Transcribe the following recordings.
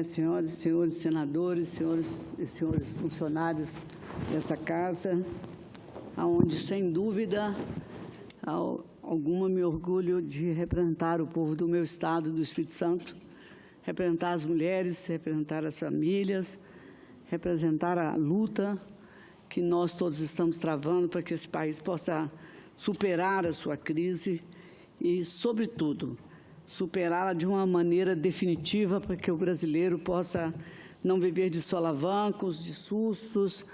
Senhoras e senhores senadores, senhoras e senhores funcionários desta casa, aonde, sem dúvida alguma, me orgulho de representar o povo do meu estado, do Espírito Santo, representar as mulheres, representar as famílias, representar a luta que nós todos estamos travando para que esse país possa superar a sua crise e, sobretudo, superá-la de uma maneira definitiva para que o brasileiro possa não viver de solavancos, de sustos,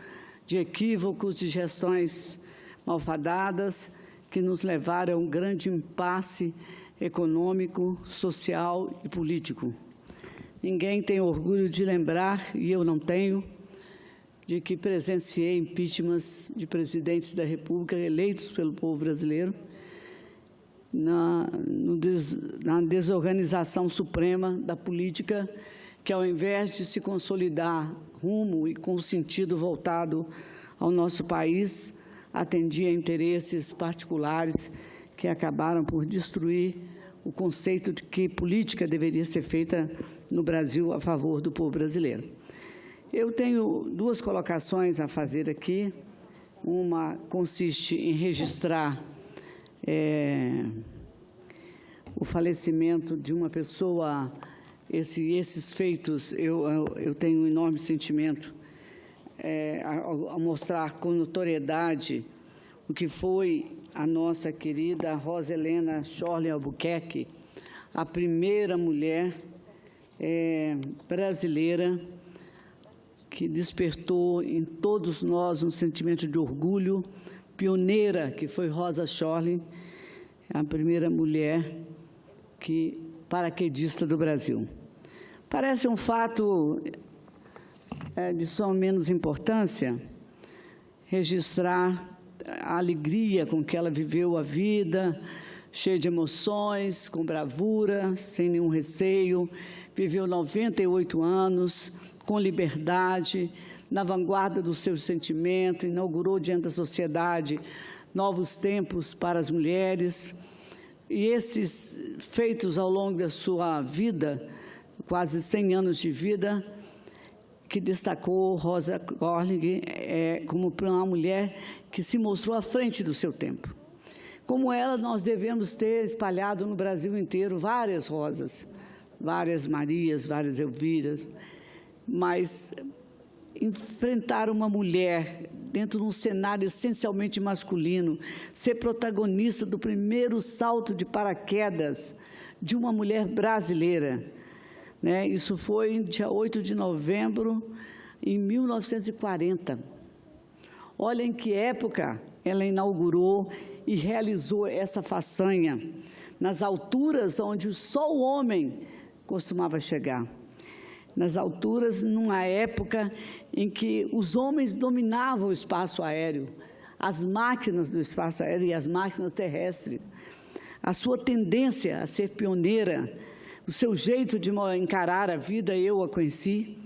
de equívocos, de gestões malfadadas que nos levaram a um grande impasse econômico, social e político. Ninguém tem orgulho de lembrar, e eu não tenho, de que presenciei impeachments de presidentes da República eleitos pelo povo brasileiro, na desorganização suprema da política, que, ao invés de se consolidar rumo e com sentido voltado ao nosso país, atendia a interesses particulares que acabaram por destruir o conceito de que política deveria ser feita no Brasil a favor do povo brasileiro. Eu tenho duas colocações a fazer aqui. Uma consiste em registrar o falecimento de uma pessoa. Esses feitos, eu tenho um enorme sentimento a mostrar com notoriedade o que foi a nossa querida Rosa Helena Shirley Albuquerque, a primeira mulher brasileira que despertou em todos nós um sentimento de orgulho, pioneira, que foi Rosa Shirley, a primeira mulher paraquedista do Brasil. Parece um fato de só menos importância registrar a alegria com que ela viveu a vida, cheia de emoções, com bravura, sem nenhum receio, viveu 98 anos, com liberdade, na vanguarda do seu sentimento, inaugurou diante da sociedade novos tempos para as mulheres. E esses feitos ao longo da sua vida, quase 100 anos de vida, que destacou Rosa Shirley como uma mulher que se mostrou à frente do seu tempo. Como ela, nós devemos ter espalhado no Brasil inteiro várias Rosas, várias Marias, várias Elviras, mas enfrentar uma mulher dentro de um cenário essencialmente masculino, ser protagonista do primeiro salto de paraquedas de uma mulher brasileira, né? Isso foi em dia 8 de novembro de 1940. Olha em que época ela inaugurou e realizou essa façanha, nas alturas onde só o homem costumava chegar. Nas alturas, numa época em que os homens dominavam o espaço aéreo, as máquinas do espaço aéreo e as máquinas terrestres. A sua tendência a ser pioneira, o seu jeito de encarar a vida, eu a conheci,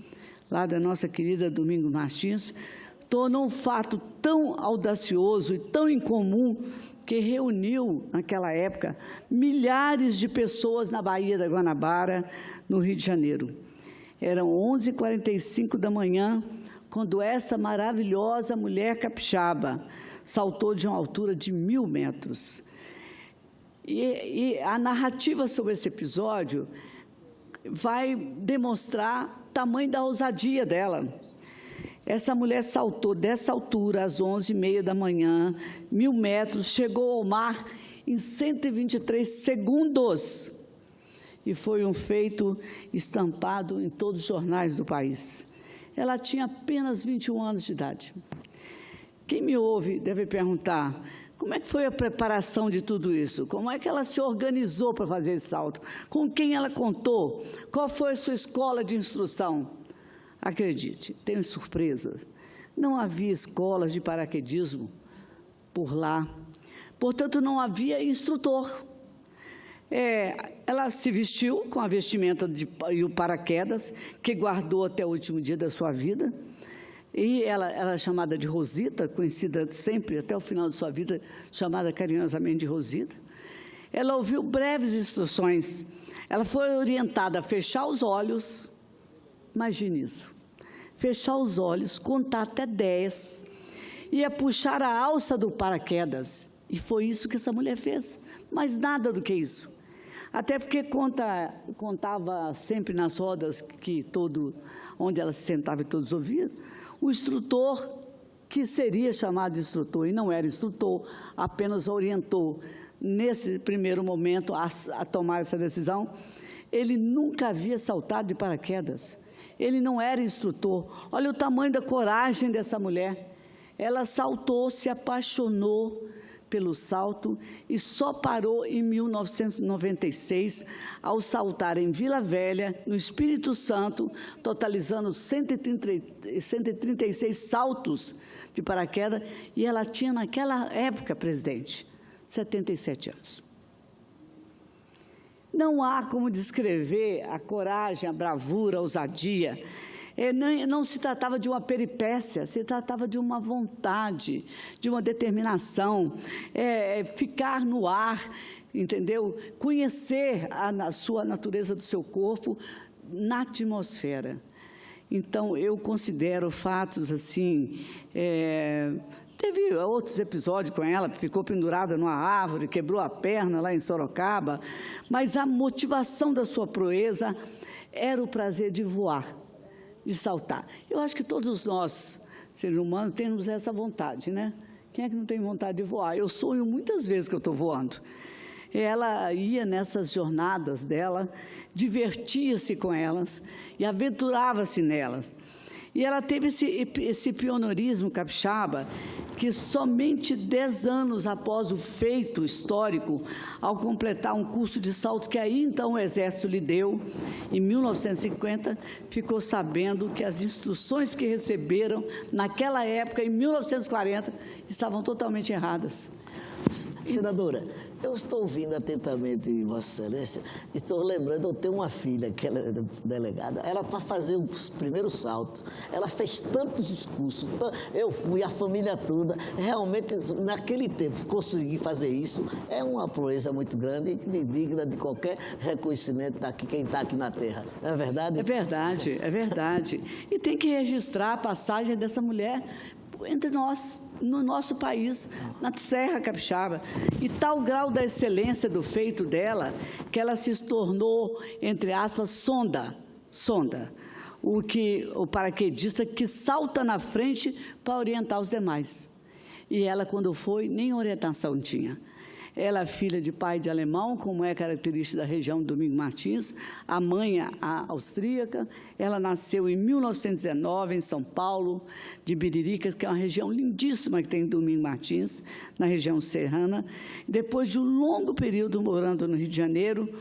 lá da nossa querida Domingos Martins, tornou um fato tão audacioso e tão incomum que reuniu, naquela época, milhares de pessoas na Baía da Guanabara, no Rio de Janeiro. Eram 11h45 da manhã, quando essa maravilhosa mulher capixaba saltou de uma altura de 1.000 metros. E a narrativa sobre esse episódio vai demonstrar o tamanho da ousadia dela. Essa mulher saltou dessa altura, às 11h30 da manhã, 1.000 metros, chegou ao mar em 123 segundos. E foi um feito estampado em todos os jornais do país. Ela tinha apenas 21 anos de idade. Quem me ouve deve perguntar, como é que foi a preparação de tudo isso? Como é que ela se organizou para fazer esse salto? Com quem ela contou? Qual foi a sua escola de instrução? Acredite, tenho surpresas. Não havia escolas de paraquedismo por lá. Portanto, não havia instrutor. Ela se vestiu com a vestimenta e o paraquedas, que guardou até o último dia da sua vida. E ela é chamada de Rosita, conhecida sempre, até o final de sua vida, chamada carinhosamente de Rosita. Ela ouviu breves instruções. Ela foi orientada a fechar os olhos, Imagine isso. Fechar os olhos, contar até 10, ia puxar a alça do paraquedas. E foi isso que essa mulher fez, mas nada do que isso. Até porque contava sempre nas rodas onde ela se sentava e todos ouviam, o instrutor, que seria chamado de instrutor, e não era instrutor, apenas orientou, nesse primeiro momento, a tomar essa decisão. Ele nunca havia saltado de paraquedas, ele não era instrutor. Olha o tamanho da coragem dessa mulher. Ela saltou, se apaixonou pelo salto e só parou em 1996, ao saltar em Vila Velha, no Espírito Santo, totalizando 136 saltos de paraquedas, e ela tinha, naquela época, presidente, 77 anos. Não há como descrever a coragem, a bravura, a ousadia. Não se tratava de uma peripécia, se tratava de uma vontade, de uma determinação, ficar no ar, entendeu? Conhecer a sua natureza do seu corpo na atmosfera. Então, eu considero fatos assim. Teve outros episódios com ela, ficou pendurada numa árvore, quebrou a perna lá em Sorocaba, mas a motivação da sua proeza era o prazer de voar, de saltar. Eu acho que todos nós, seres humanos, temos essa vontade, né? Quem é que não tem vontade de voar? Eu sonho muitas vezes que eu estou voando. Ela ia nessas jornadas dela, divertia-se com elas e aventurava-se nelas. E ela teve esse pioneirismo capixaba, que somente 10 anos após o feito histórico, ao completar um curso de salto que aí então o Exército lhe deu, em 1950, ficou sabendo que as instruções que receberam naquela época, em 1940, estavam totalmente erradas. Senadora, eu estou ouvindo atentamente Vossa Excelência e estou lembrando, eu tenho uma filha que ela é delegada, ela para fazer os primeiros saltos, ela fez tantos discursos, eu fui, a família toda, realmente naquele tempo conseguir fazer isso é uma proeza muito grande e digna de qualquer reconhecimento daqui, quem está aqui na terra, não é verdade? É verdade, é verdade. E tem que registrar a passagem dessa mulher entre nós, no nosso país, na Serra Capixaba, e tal grau da excelência do feito dela, que ela se tornou, entre aspas, sonda, o paraquedista que salta na frente para orientar os demais. E ela, quando foi, nem orientação tinha. Ela é filha de pai de alemão, como é característica da região do Domingo Martins, a mãe a austríaca. Ela nasceu em 1919, em São Paulo, de Biriricas, que é uma região lindíssima que tem em Domingo Martins, na região serrana. Depois de um longo período morando no Rio de Janeiro,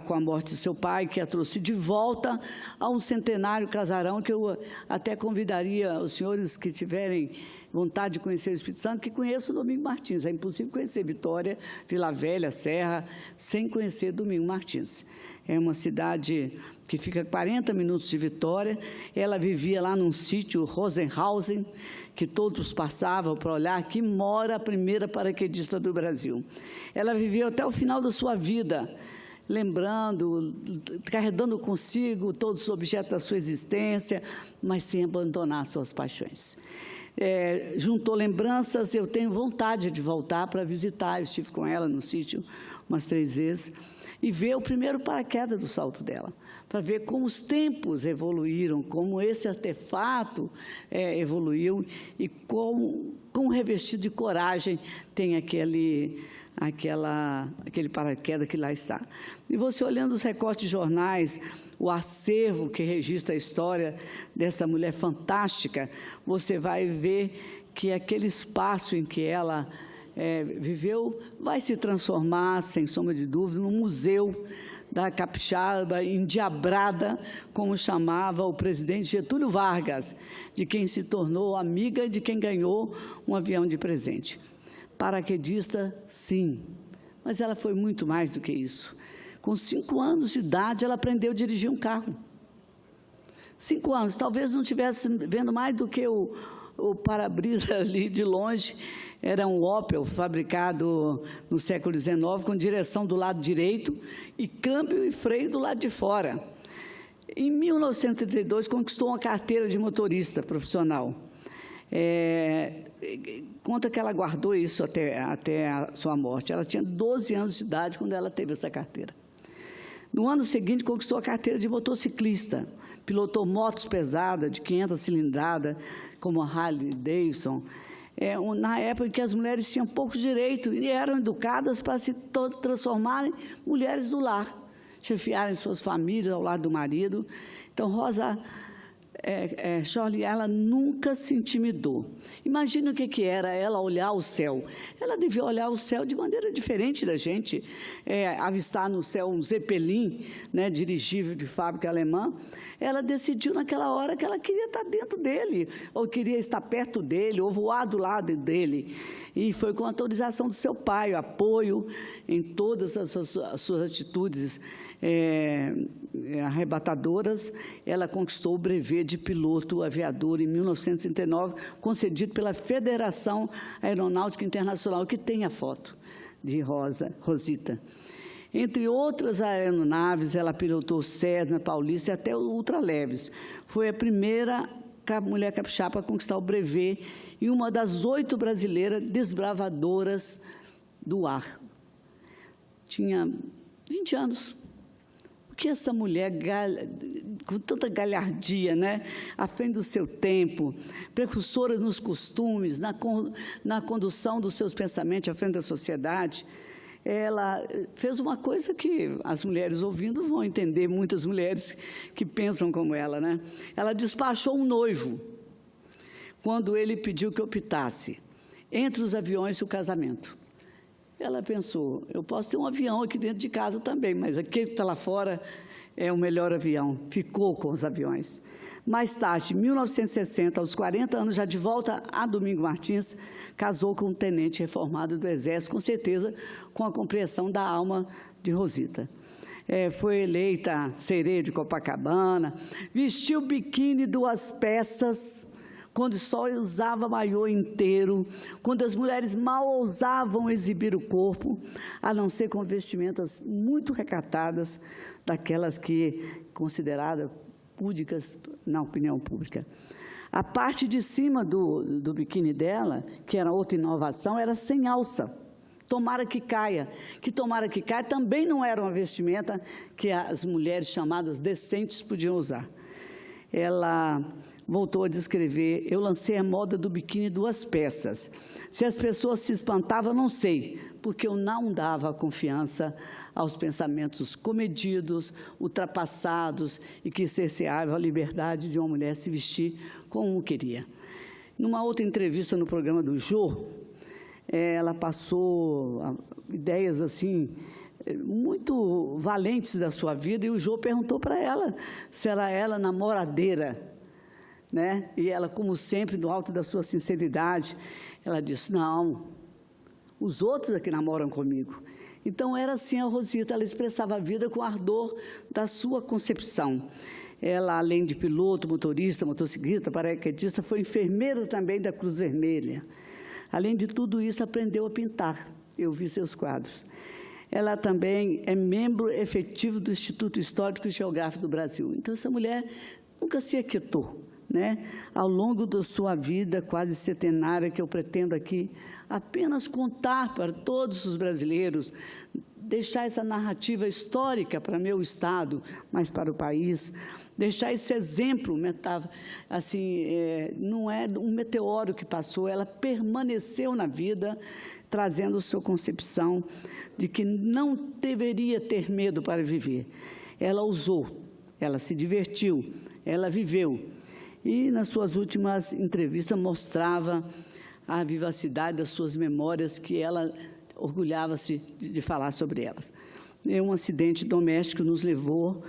com a morte do seu pai, que a trouxe de volta a um centenário casarão, que eu até convidaria os senhores que tiverem vontade de conhecer o Espírito Santo, que conheçam o Domingo Martins. É impossível conhecer Vitória, Vila Velha, Serra, sem conhecer Domingo Martins. É uma cidade que fica a 40 minutos de Vitória. Ela vivia lá num sítio, Rosenhausen, que todos passavam para olhar. Aqui mora a primeira paraquedista do Brasil. Ela viveu até o final da sua vida, lembrando, carregando consigo todos os objetos da sua existência, mas sem abandonar suas paixões. Juntou lembranças, eu tenho vontade de voltar para visitar, eu estive com ela no sítio umas 3 vezes, e ver o primeiro paraquedas do salto dela, para ver como os tempos evoluíram, como esse artefato evoluiu e como revestido de coragem tem aquele paraquedas que lá está. E você olhando os recortes de jornais, o acervo que registra a história dessa mulher fantástica, você vai ver que aquele espaço em que ela viveu vai se transformar, sem sombra de dúvida, num museu da capixaba endiabrada, como chamava o presidente Getúlio Vargas, de quem se tornou amiga e de quem ganhou um avião de presente. Paraquedista, sim, mas ela foi muito mais do que isso. Com 5 anos de idade, ela aprendeu a dirigir um carro. 5 anos, talvez não estivesse vendo mais do que o para-brisa ali de longe. Era um Opel fabricado no século XIX, com direção do lado direito e câmbio e freio do lado de fora. Em 1932, conquistou uma carteira de motorista profissional. Conta que ela guardou isso até a sua morte. Ela tinha 12 anos de idade quando ela teve essa carteira. No ano seguinte, conquistou a carteira de motociclista. Pilotou motos pesadas, de 500 cilindradas, como a Harley Davidson. Na época em que as mulheres tinham poucos direitos e eram educadas para se transformarem mulheres do lar, chefiarem suas famílias ao lado do marido. Então, Rosa Shirley, ela nunca se intimidou. Imagina o que era ela olhar o céu. Ela devia olhar o céu de maneira diferente da gente. Avistar no céu um Zeppelin, né, dirigível de fábrica alemã. Ela decidiu naquela hora que ela queria estar dentro dele, ou queria estar perto dele, ou voar do lado dele. E foi com a autorização do seu pai, o apoio em todas as suas atitudes arrebatadoras. Ela conquistou o brevet de piloto aviador em 1939, concedido pela Federação Aeronáutica Internacional, que tem a foto de Rosita. Entre outras aeronaves, ela pilotou Cessna, Paulista e até o ultraleves. Foi a primeira mulher capixaba a conquistar o brevet e uma das 8 brasileiras desbravadoras do ar. Tinha 20 anos. O que essa mulher, com tanta galhardia, né, à frente do seu tempo, precursora nos costumes, na condução dos seus pensamentos à frente da sociedade, ela fez uma coisa que as mulheres ouvindo vão entender, muitas mulheres que pensam como ela, né? Ela despachou um noivo quando ele pediu que optasse entre os aviões e o casamento. Ela pensou, eu posso ter um avião aqui dentro de casa também, mas aquele que está lá fora é o melhor avião. Ficou com os aviões. Mais tarde, em 1960, aos 40 anos, já de volta a Domingo Martins, casou com um tenente reformado do Exército, com certeza com a compreensão da alma de Rosita. Foi eleita sereia de Copacabana, vestiu biquíni 2 peças, quando só usava maiô inteiro, quando as mulheres mal ousavam exibir o corpo, a não ser com vestimentas muito recatadas, daquelas que consideradas púdicas na opinião pública. A parte de cima do biquíni dela, que era outra inovação, era sem alça. Tomara que caia. Que tomara que caia também não era uma vestimenta que as mulheres chamadas decentes podiam usar. Ela voltou a descrever, eu lancei a moda do biquíni 2 peças. Se as pessoas se espantavam, não sei, porque eu não dava confiança aos pensamentos comedidos, ultrapassados e que cerceavam a liberdade de uma mulher se vestir como queria. Numa outra entrevista no programa do Jô, ela passou ideias assim muito valentes da sua vida, e o Jô perguntou para ela se ela era namoradeira, né? E ela, como sempre, no alto da sua sinceridade, ela disse, não, os outros é que namoram comigo. Então, era assim a Rosita, ela expressava a vida com ardor da sua concepção. Ela, além de piloto, motorista, motociclista, paraquedista, foi enfermeira também da Cruz Vermelha. Além de tudo isso, aprendeu a pintar. Eu vi seus quadros. Ela também é membro efetivo do Instituto Histórico e Geográfico do Brasil. Então, essa mulher nunca se aquietou, né? Ao longo da sua vida quase centenária, que eu pretendo aqui apenas contar para todos os brasileiros, deixar essa narrativa histórica para meu estado, mas para o país, deixar esse exemplo, assim, não é um meteoro que passou, ela permaneceu na vida, trazendo sua concepção de que não deveria ter medo para viver. Ela usou, ela se divertiu, ela viveu. E, nas suas últimas entrevistas, mostrava a vivacidade das suas memórias, que ela orgulhava-se de falar sobre elas. Um acidente doméstico nos levou,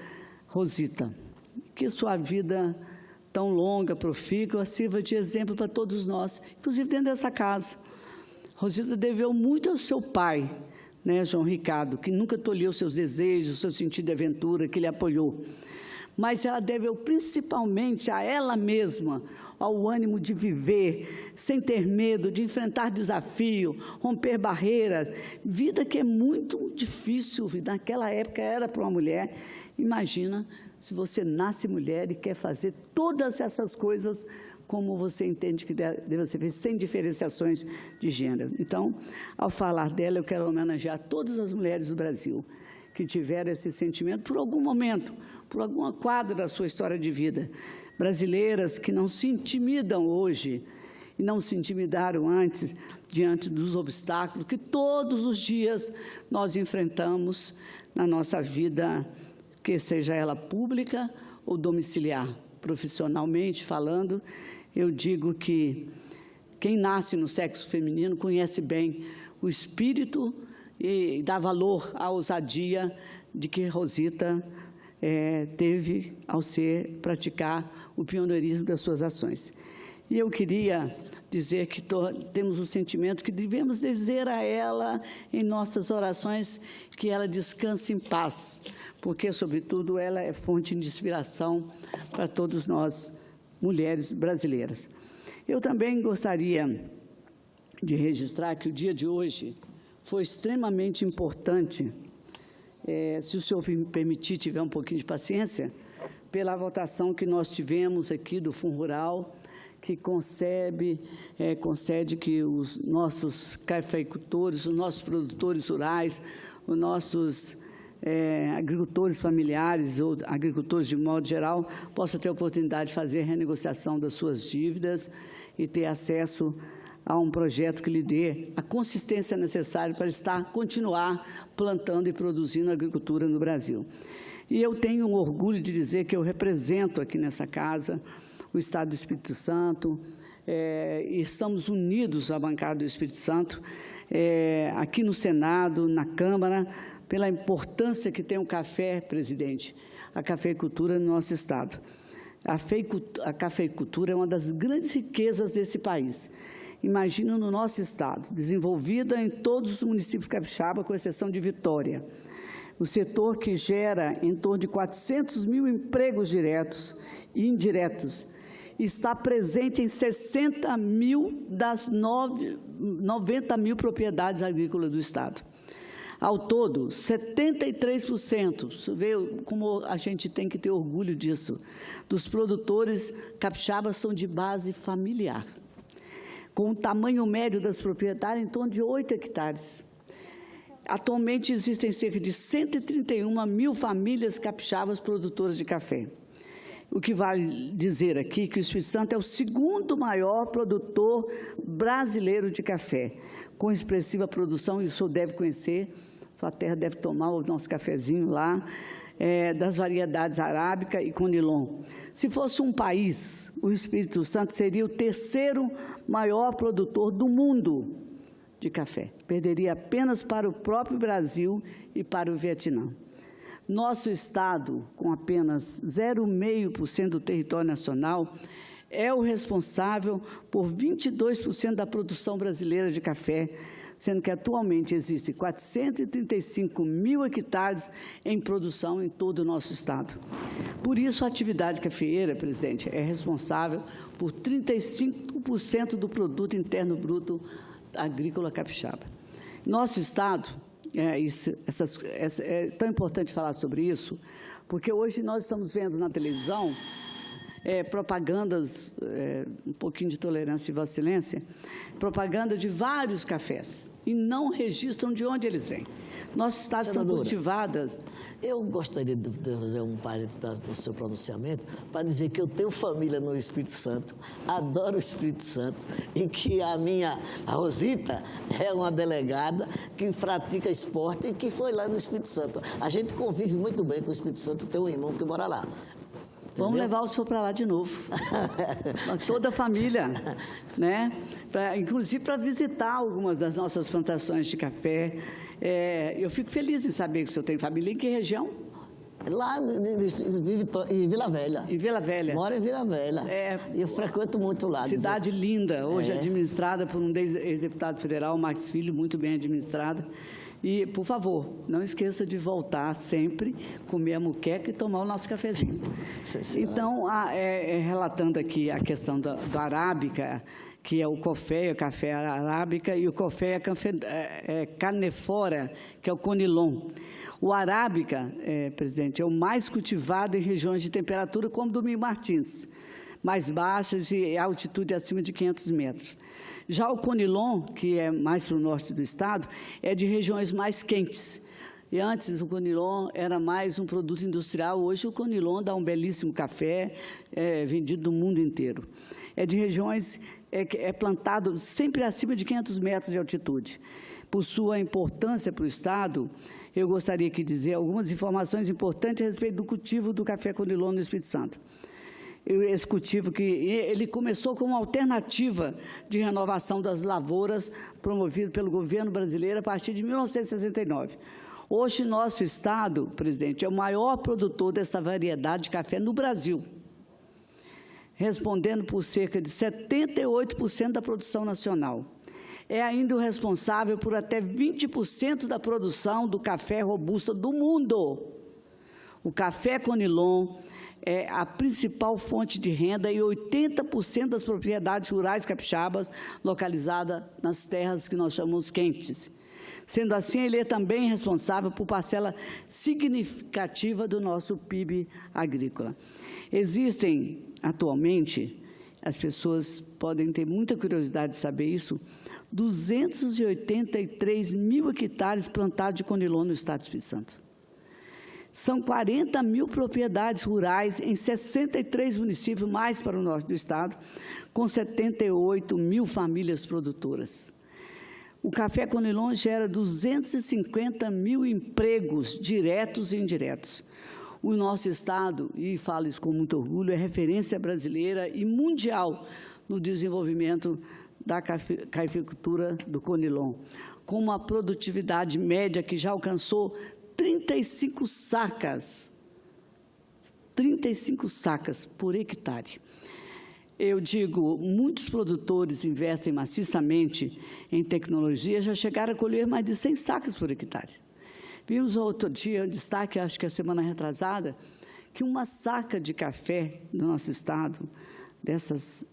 Rosita, que sua vida tão longa, profícua, sirva de exemplo para todos nós, inclusive dentro dessa casa. Rosita deveu muito ao seu pai, né, João Ricardo, que nunca tolheu seus desejos, seu sentido de aventura, que ele apoiou. Mas ela deveu principalmente a ela mesma, ao ânimo de viver, sem ter medo, de enfrentar desafio, romper barreiras, vida que é muito difícil, naquela época era para uma mulher, imagina se você nasce mulher e quer fazer todas essas coisas como você entende que deve ser feito, sem diferenciações de gênero. Então, ao falar dela, eu quero homenagear todas as mulheres do Brasil que tiveram esse sentimento por algum momento, por alguma quadra da sua história de vida. Brasileiras que não se intimidam hoje e não se intimidaram antes diante dos obstáculos que todos os dias nós enfrentamos na nossa vida, que seja ela pública ou domiciliar. Profissionalmente falando, eu digo que quem nasce no sexo feminino conhece bem o espírito e dá valor à ousadia de que Rosita teve ao praticar o pioneirismo das suas ações. E eu queria dizer que temos o sentimento que devemos dizer a ela, em nossas orações, que ela descanse em paz, porque, sobretudo, ela é fonte de inspiração para todos nós, mulheres brasileiras. Eu também gostaria de registrar que o dia de hoje foi extremamente importante, se o senhor me permitir, tiver um pouquinho de paciência, pela votação que nós tivemos aqui do Fundo Rural, que concede que os nossos cafeicultores, os nossos produtores rurais, os nossos agricultores familiares ou agricultores de modo geral, possam ter a oportunidade de fazer a renegociação das suas dívidas e ter acesso a um projeto que lhe dê a consistência necessária para continuar plantando e produzindo agricultura no Brasil. E eu tenho um orgulho de dizer que eu represento aqui nessa casa o Estado do Espírito Santo, e estamos unidos à bancada do Espírito Santo, aqui no Senado, na Câmara, pela importância que tem o café, presidente, a cafeicultura no nosso Estado. A cafeicultura é uma das grandes riquezas desse país. Imagina no nosso Estado, desenvolvida em todos os municípios capixaba, com exceção de Vitória. O setor que gera em torno de 400 mil empregos diretos e indiretos está presente em 60 mil das 90 mil propriedades agrícolas do Estado. Ao todo, 73%, você vê como a gente tem que ter orgulho disso, dos produtores capixabas são de base familiar, com o tamanho médio das propriedades em torno de 8 hectares. Atualmente, existem cerca de 131 mil famílias capixabas produtoras de café. O que vale dizer aqui que o Espírito Santo é o segundo maior produtor brasileiro de café, com expressiva produção, e o senhor deve conhecer, sua terra deve tomar o nosso cafezinho lá, das variedades arábica e conilon. Se fosse um país, o Espírito Santo seria o terceiro maior produtor do mundo de café. Perderia apenas para o próprio Brasil e para o Vietnã. Nosso Estado, com apenas 0,5% do território nacional, é o responsável por 22% da produção brasileira de café, sendo que atualmente existem 435 mil hectares em produção em todo o nosso Estado. Por isso, a atividade cafeeira, presidente, é responsável por 35% do produto interno bruto agrícola capixaba. Nosso Estado, é tão importante falar sobre isso, porque hoje nós estamos vendo na televisão propagandas, um pouquinho de tolerância e Vossa Excelência, propaganda de vários cafés, e não registram de onde eles vêm. Nossos estados são cultivadas. Eu gostaria de fazer um parênteses do seu pronunciamento para dizer que eu tenho família no Espírito Santo, adoro o Espírito Santo, e que a Rosita é uma delegada que pratica esporte e que foi lá no Espírito Santo. A gente convive muito bem com o Espírito Santo, tem um irmão que mora lá. Entendeu? Vamos levar o senhor para lá de novo, toda a família, né? Inclusive para visitar algumas das nossas plantações de café. Eu fico feliz em saber que o senhor tem família. Em que região? Lá em Vila Velha. Em Vila Velha. Moro em Vila Velha. E eu frequento muito lá. Cidade linda, hoje administrada por um ex-deputado federal, Marcos Filho, muito bem administrada. E, por favor, não esqueça de voltar sempre, comer a muqueca e tomar o nosso cafezinho. Então, relatando aqui a questão do arábica, que é o café arábica, e o café canefora, que é o conilon. O arábica, presidente, é o mais cultivado em regiões de temperatura como Domingos Martins, mais baixas e altitude acima de 500 metros. Já o conilon, que é mais para o norte do estado, é de regiões mais quentes. E antes o conilon era mais um produto industrial, hoje o conilon dá um belíssimo café, vendido no mundo inteiro. É de regiões, é plantado sempre acima de 500 metros de altitude. Por sua importância para o estado, eu gostaria de dizer algumas informações importantes a respeito do cultivo do café conilon no Espírito Santo. Esse cultivo que ele começou como alternativa de renovação das lavouras, promovido pelo governo brasileiro a partir de 1969. Hoje, nosso estado, presidente, é o maior produtor dessa variedade de café no Brasil, respondendo por cerca de 78% da produção nacional. É ainda o responsável por até 20% da produção do café robusta do mundo. O café conilon é a principal fonte de renda e 80% das propriedades rurais capixabas localizadas nas terras que nós chamamos quentes. Sendo assim, ele é também responsável por parcela significativa do nosso PIB agrícola. Existem, atualmente, as pessoas podem ter muita curiosidade de saber isso, 283 mil hectares plantados de conilon no estado do Espírito Santo. São 40 mil propriedades rurais em 63 municípios, mais para o norte do estado, com 78 mil famílias produtoras. O café conilon gera 250 mil empregos diretos e indiretos. O nosso estado, e falo isso com muito orgulho, é referência brasileira e mundial no desenvolvimento da cafeicultura do conilon, com uma produtividade média que já alcançou 35 sacas por hectare. Eu digo, muitos produtores investem maciçamente em tecnologia, já chegaram a colher mais de 100 sacas por hectare. Vimos outro dia, um destaque, acho que a semana retrasada, que uma saca de café no nosso estado, dessas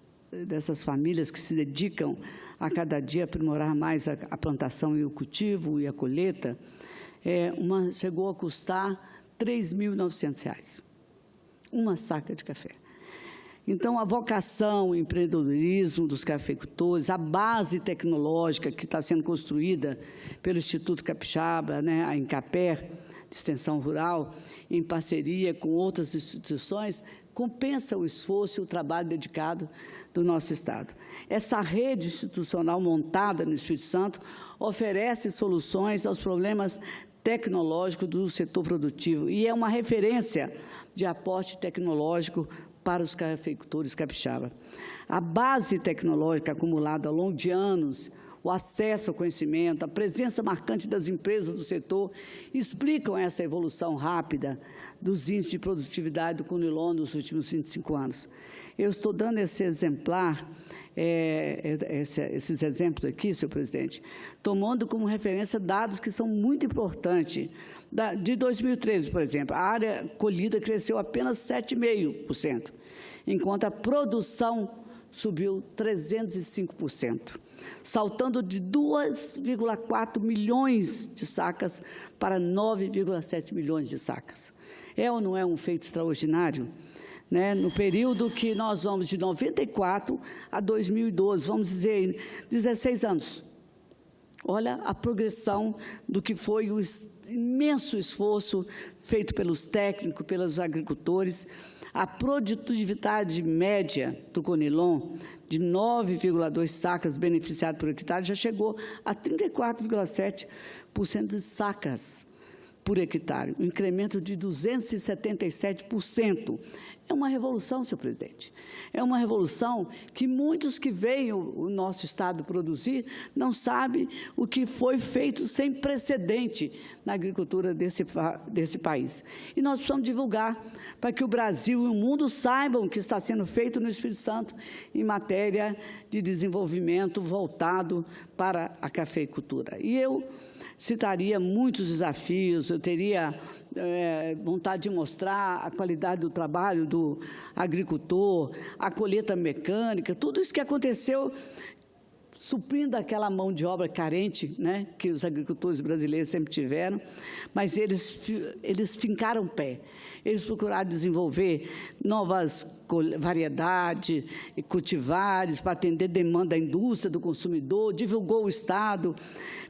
famílias que se dedicam a cada dia a aprimorar mais a plantação e o cultivo e a colheita, chegou a custar R$ 3.900, uma saca de café. Então, a vocação, o empreendedorismo dos cafeicultores, a base tecnológica que está sendo construída pelo Instituto Capixaba, a Incaper, de Extensão Rural, em parceria com outras instituições, compensa o esforço e o trabalho dedicado do nosso estado. Essa rede institucional montada no Espírito Santo oferece soluções aos problemas tecnológicos do setor produtivo e é uma referência de aporte tecnológico para os cafeicultores capixaba. A base tecnológica acumulada ao longo de anos, o acesso ao conhecimento, a presença marcante das empresas do setor explicam essa evolução rápida dos índices de produtividade do conilon nos últimos 25 anos. Eu estou dando esse exemplar, esses exemplos aqui, senhor presidente, tomando como referência dados que são muito importantes. De 2013, por exemplo, a área colhida cresceu apenas 7,5%, enquanto a produção subiu 305%, saltando de 2,4 milhões de sacas para 9,7 milhões de sacas. É ou não é um feito extraordinário? No período que nós vamos de 94 a 2012, vamos dizer, 16 anos. Olha a progressão do que foi o imenso esforço feito pelos técnicos, pelos agricultores. A produtividade média do conilon, de 9,2 sacas beneficiadas por hectare, já chegou a 34,7% de sacas por hectare, um incremento de 277%. É uma revolução, senhor presidente. É uma revolução que muitos que veem o nosso estado produzir não sabem o que foi feito sem precedente na agricultura desse país. E nós precisamos divulgar para que o Brasil e o mundo saibam o que está sendo feito no Espírito Santo em matéria de desenvolvimento voltado para a cafeicultura. E eu citaria muitos desafios, eu teria vontade de mostrar a qualidade do trabalho do agricultor, a colheita mecânica, tudo isso que aconteceu suprindo aquela mão de obra carente, né, que os agricultores brasileiros sempre tiveram, mas eles fincaram o pé. Eles procuraram desenvolver novas variedades e cultivares para atender a demanda da indústria, do consumidor, divulgou o Estado,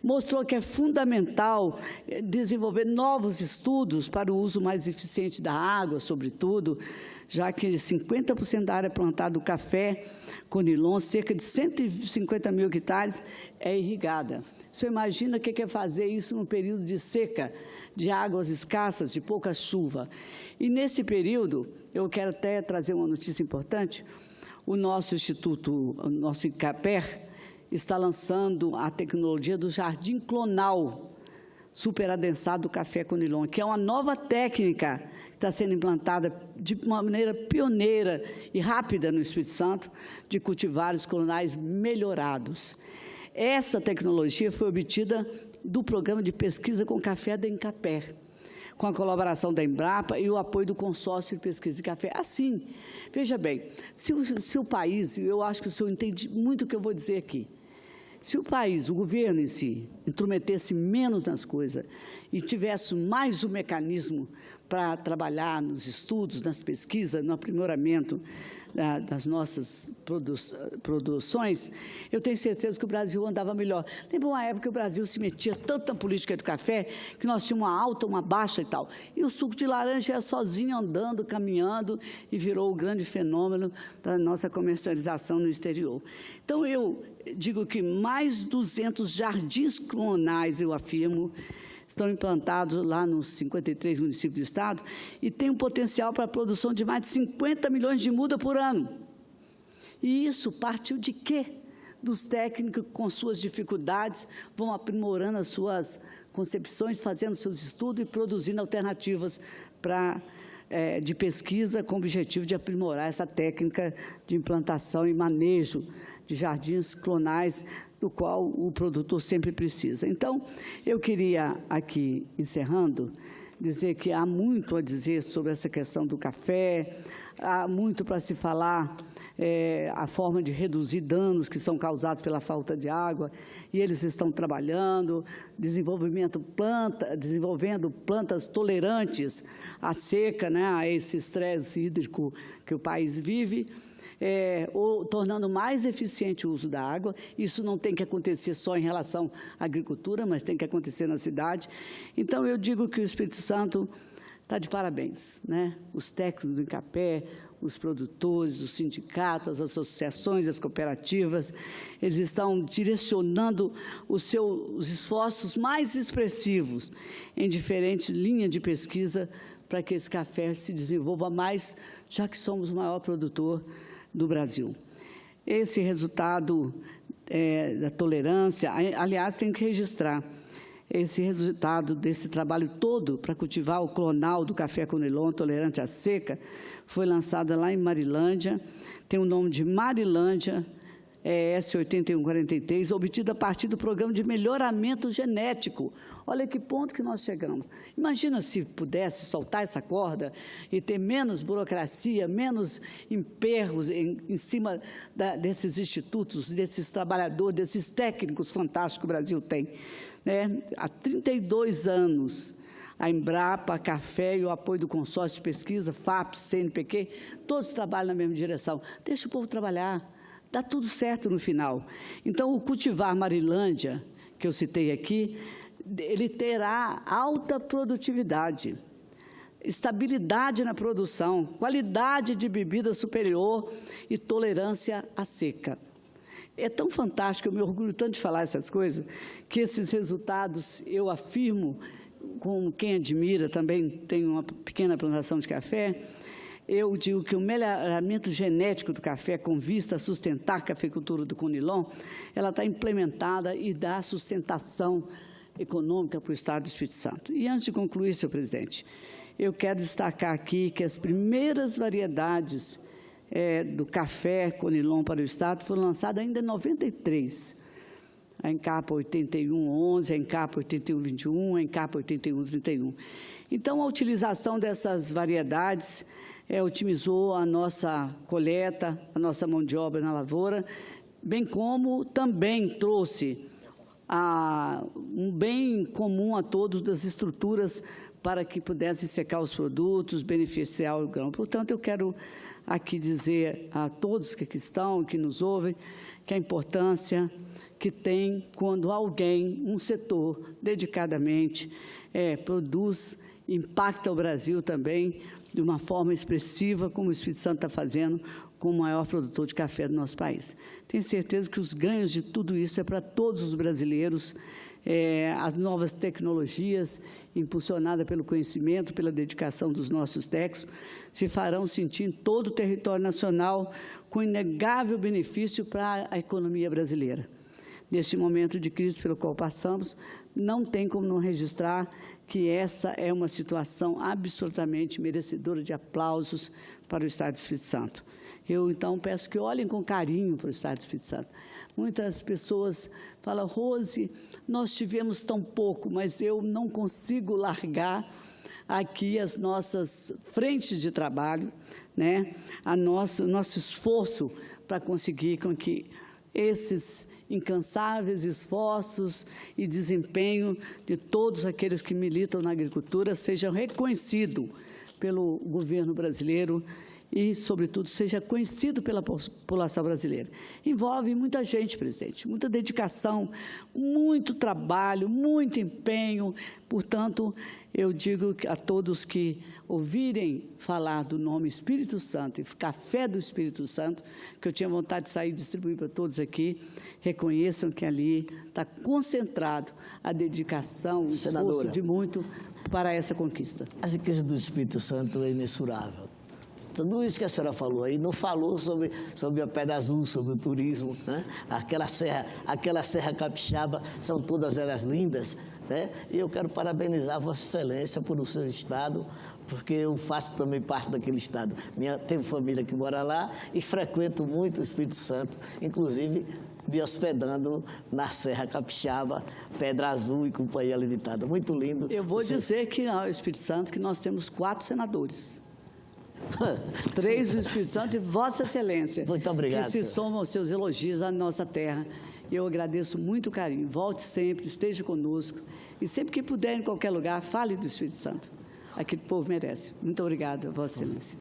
mostrou que é fundamental desenvolver novos estudos para o uso mais eficiente da água, sobretudo, já que 50% da área plantada do café Conilon, cerca de 150 mil hectares, é irrigada. Você imagina o que é fazer isso num período de seca, de águas escassas, de pouca chuva. E nesse período, eu quero até trazer uma notícia importante, o nosso Instituto, o nosso ICAPER, está lançando a tecnologia do jardim clonal superadensado do café Conilon, que é uma nova técnica que está sendo implantada de uma maneira pioneira e rápida no Espírito Santo, de cultivares clonais melhorados. Essa tecnologia foi obtida do programa de pesquisa com café da INCAPER, com a colaboração da Embrapa e o apoio do consórcio de pesquisa de café. Assim, veja bem, se o país, eu acho que o senhor entende muito o que eu vou dizer aqui, se o país, o governo em si, intrometesse menos nas coisas e tivesse mais um mecanismo para trabalhar nos estudos, nas pesquisas, no aprimoramento das nossas produções, eu tenho certeza que o Brasil andava melhor. Lembra uma época que o Brasil se metia tanto na política do café, que nós tínhamos uma alta, uma baixa e tal. E o suco de laranja ia sozinho andando, caminhando, e virou o grande fenômeno da nossa comercialização no exterior. Então, eu digo que mais 200 jardins clonais, eu afirmo, estão implantados lá nos 53 municípios do Estado e tem um potencial para a produção de mais de 50 milhões de muda por ano. E isso partiu de quê? Dos técnicos que, com suas dificuldades, vão aprimorando as suas concepções, fazendo seus estudos e produzindo alternativas de pesquisa com o objetivo de aprimorar essa técnica de implantação e manejo de jardins clonais, do qual o produtor sempre precisa. Então, eu queria aqui, encerrando, dizer que há muito a dizer sobre essa questão do café, há muito para se falar, a forma de reduzir danos que são causados pela falta de água, e eles estão trabalhando, desenvolvendo plantas tolerantes à seca, né, a esse estresse hídrico que o país vive, tornando mais eficiente o uso da água. Isso não tem que acontecer só em relação à agricultura, mas tem que acontecer na cidade. Então, eu digo que o Espírito Santo está de parabéns, né? Os técnicos do INCAPER, os produtores, os sindicatos, as associações, as cooperativas, eles estão direcionando os esforços mais expressivos em diferentes linhas de pesquisa para que esse café se desenvolva mais, já que somos o maior produtor do Brasil. Esse resultado da tolerância, aliás, tem que registrar, esse resultado desse trabalho todo para cultivar o clonal do café Conilon, tolerante à seca, foi lançado lá em Marilândia, tem o nome de Marilândia, S8143, obtido a partir do programa de melhoramento genético. Olha que ponto que nós chegamos. Imagina se pudesse soltar essa corda e ter menos burocracia, menos emperros em cima desses institutos, desses trabalhadores, desses técnicos fantásticos que o Brasil tem. Há 32 anos, a Embrapa, a Café e o apoio do consórcio de pesquisa, FAPES, CNPq, todos trabalham na mesma direção. Deixa o povo trabalhar. Dá tudo certo no final. Então, o cultivar Marilândia, que eu citei aqui, ele terá alta produtividade, estabilidade na produção, qualidade de bebida superior e tolerância à seca. É tão fantástico, eu me orgulho tanto de falar essas coisas, que esses resultados, eu afirmo, com quem admira, também tem uma pequena plantação de café, eu digo que o melhoramento genético do café, com vista a sustentar a cafeicultura do Conilon, ela está implementada e dá sustentação econômica para o Estado do Espírito Santo. E antes de concluir, senhor presidente, eu quero destacar aqui que as primeiras variedades do café Conilon para o Estado foram lançadas ainda em 93. A Encapa 8111, a Encapa 8121, a Encapa 8131. Então, a utilização dessas variedades otimizou a nossa coleta, a nossa mão de obra na lavoura, bem como também trouxe um bem comum a todos das estruturas para que pudessem secar os produtos, beneficiar o grão. Portanto, eu quero aqui dizer a todos que aqui estão, que nos ouvem, que a importância que tem quando alguém, um setor, dedicadamente, produz, impacta o Brasil também de uma forma expressiva, como o Espírito Santo está fazendo, com o maior produtor de café do nosso país. Tenho certeza que os ganhos de tudo isso é para todos os brasileiros, as novas tecnologias, impulsionadas pelo conhecimento, pela dedicação dos nossos técnicos, se farão sentir em todo o território nacional, com inegável benefício para a economia brasileira. Neste momento de crise pelo qual passamos, não tem como não registrar que essa é uma situação absolutamente merecedora de aplausos para o Estado do Espírito Santo. Eu, então, peço que olhem com carinho para o Estado do Espírito Santo. Muitas pessoas falam, Rose, nós tivemos tão pouco, mas eu não consigo largar aqui as nossas frentes de trabalho, né? Nosso esforço para conseguir com que esses incansáveis esforços e desempenho de todos aqueles que militam na agricultura sejam reconhecidos pelo governo brasileiro e, sobretudo, seja conhecido pela população brasileira. Envolve muita gente, presidente, muita dedicação, muito trabalho, muito empenho. Portanto, eu digo a todos que ouvirem falar do nome Espírito Santo e café do Espírito Santo, que eu tinha vontade de sair e distribuir para todos aqui, reconheçam que ali está concentrado a dedicação, o esforço de muito para essa conquista. A riqueza do Espírito Santo é imensurável. Tudo isso que a senhora falou aí, não falou sobre a Pedra Azul, sobre o turismo, né? Aquela serra capixaba, são todas elas lindas, né? E eu quero parabenizar Vossa Excelência por o seu estado, porque eu faço também parte daquele estado. Tenho família que mora lá e frequento muito o Espírito Santo, inclusive me hospedando na Serra Capixaba, Pedra Azul e Companhia Limitada. Muito lindo. Eu vou dizer que no Espírito Santo que nós temos 4 senadores. 3 do Espírito Santo e Vossa Excelência. Muito obrigado, que se somam aos seus elogios à nossa terra. Eu agradeço muito o carinho. Volte sempre, esteja conosco. E sempre que puder, em qualquer lugar, fale do Espírito Santo. Aquele povo merece. Muito obrigada, Vossa Excelência.